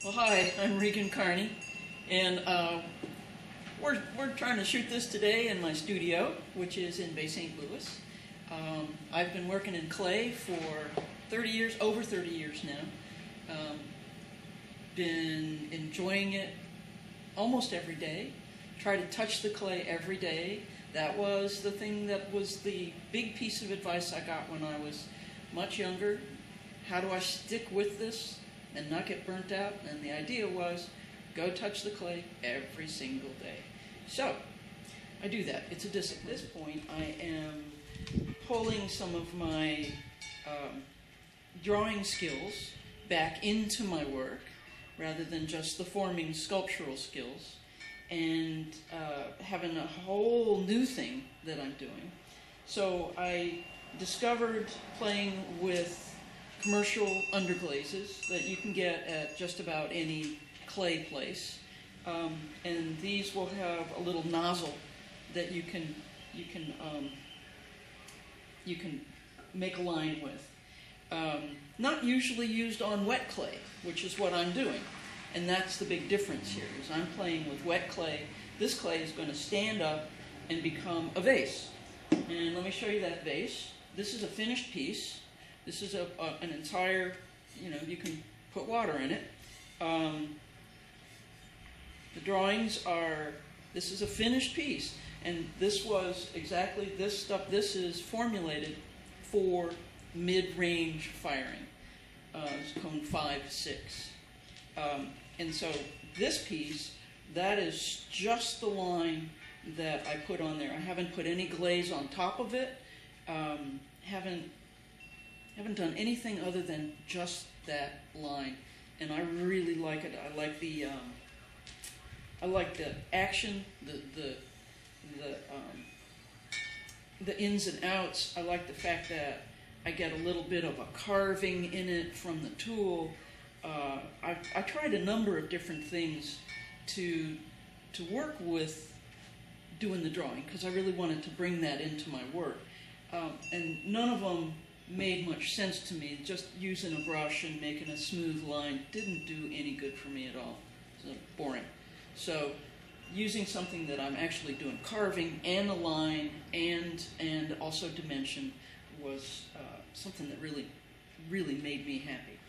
Well, hi, I'm Regan Carney, and we're trying to shoot this today in my studio, which is in Bay St. Louis. I've been working in clay for 30 years, over 30 years now. Been enjoying it almost every day. Try to touch the clay every day. That was the thing that was the big piece of advice I got when I was much younger. How do I stick with this and not get burnt out? And the idea was, go touch the clay every single day. So, I do that. It's a discipline. At this point, I am pulling some of my drawing skills back into my work, rather than just the forming sculptural skills, and having a whole new thing that I'm doing. So I discovered playing with commercial underglazes that you can get at just about any clay place, and these will have a little nozzle that you can make a line with. Not usually used on wet clay, which is what I'm doing, and that's the big difference here. Is I'm playing with wet clay. This clay is going to stand up and become a vase. And let me show you that vase. This is a finished piece. This is an entire, you can put water in it. The drawings are, this is a finished piece, and this was exactly this stuff. This is formulated for mid-range firing. It's cone 5, 6. And so this piece, that is just the line that I put on there. I haven't put any glaze on top of it. Haven't done anything other than just that line, and I really like it. I like the action, the ins and outs. I like the fact that I get a little bit of a carving in it from the tool. I tried a number of different things to work with doing the drawing, because I really wanted to bring that into my work, and none of them made much sense to me. Just using a brush and making a smooth line didn't do any good for me at all. It's boring. So using something that I'm actually doing carving and a line and also dimension was something that really made me happy.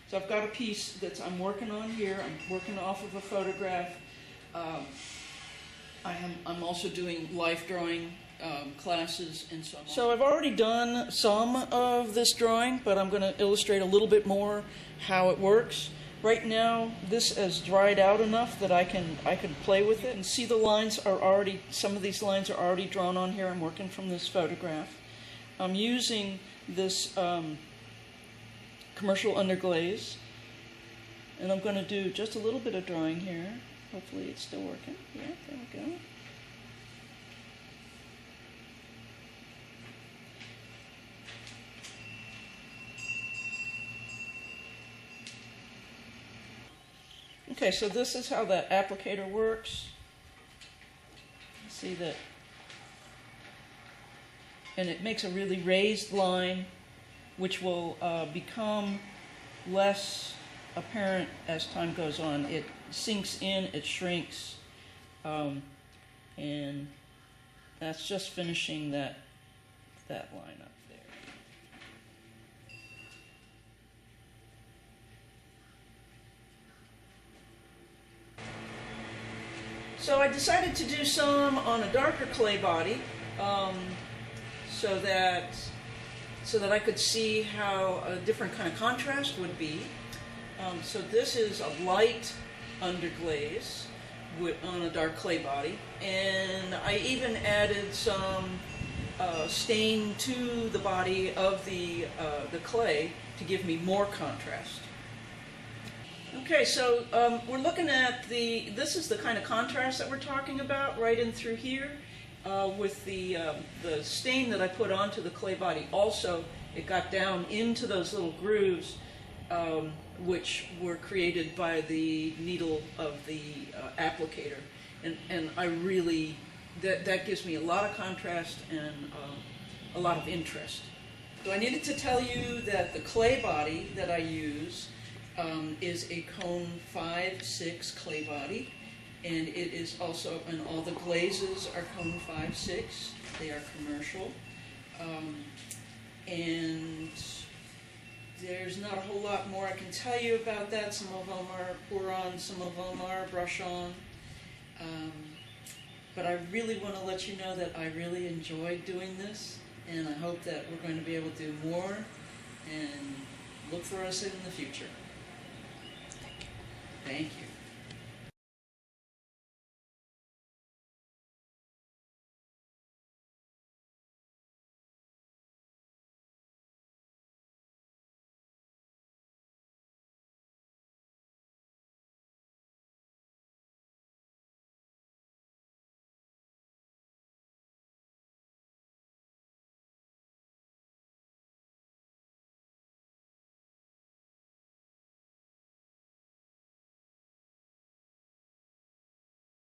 So I've got a piece that I'm working on here. I'm working off of a photograph. I'm also doing life drawing classes and so on. So I've already done some of this drawing, but I'm going to illustrate a little bit more how it works. Right now, this has dried out enough that I can play with it. And see, the lines are already, some of these lines are already drawn on here. I'm working from this photograph. I'm using this commercial underglaze, and I'm going to do just a little bit of drawing here. Hopefully it's still working. Yeah, there we go. Okay, so this is how the applicator works. See that, and it makes a really raised line, which will become less apparent as time goes on. It sinks in, it shrinks, and that's just finishing that line up there. So I decided to do some on a darker clay body, so that I could see how a different kind of contrast would be. So this is a light underglaze on a dark clay body, and I even added some stain to the body of the clay to give me more contrast. Okay, so we're looking at this is the kind of contrast that we're talking about right in through here, with the stain that I put onto the clay body. Also, it got down into those little grooves, which were created by the needle of the applicator, and I really, that gives me a lot of contrast and a lot of interest. So I needed to tell you that the clay body that I use is a cone 5/6 clay body, and it is also, and all the glazes are cone 5/6. They are commercial, and there's not a whole lot more I can tell you about that. Some of them are pour-on, some of them are brush-on. But I really want to let you know that I really enjoyed doing this, and I hope that we're going to be able to do more, and look for us in the future. Thank you.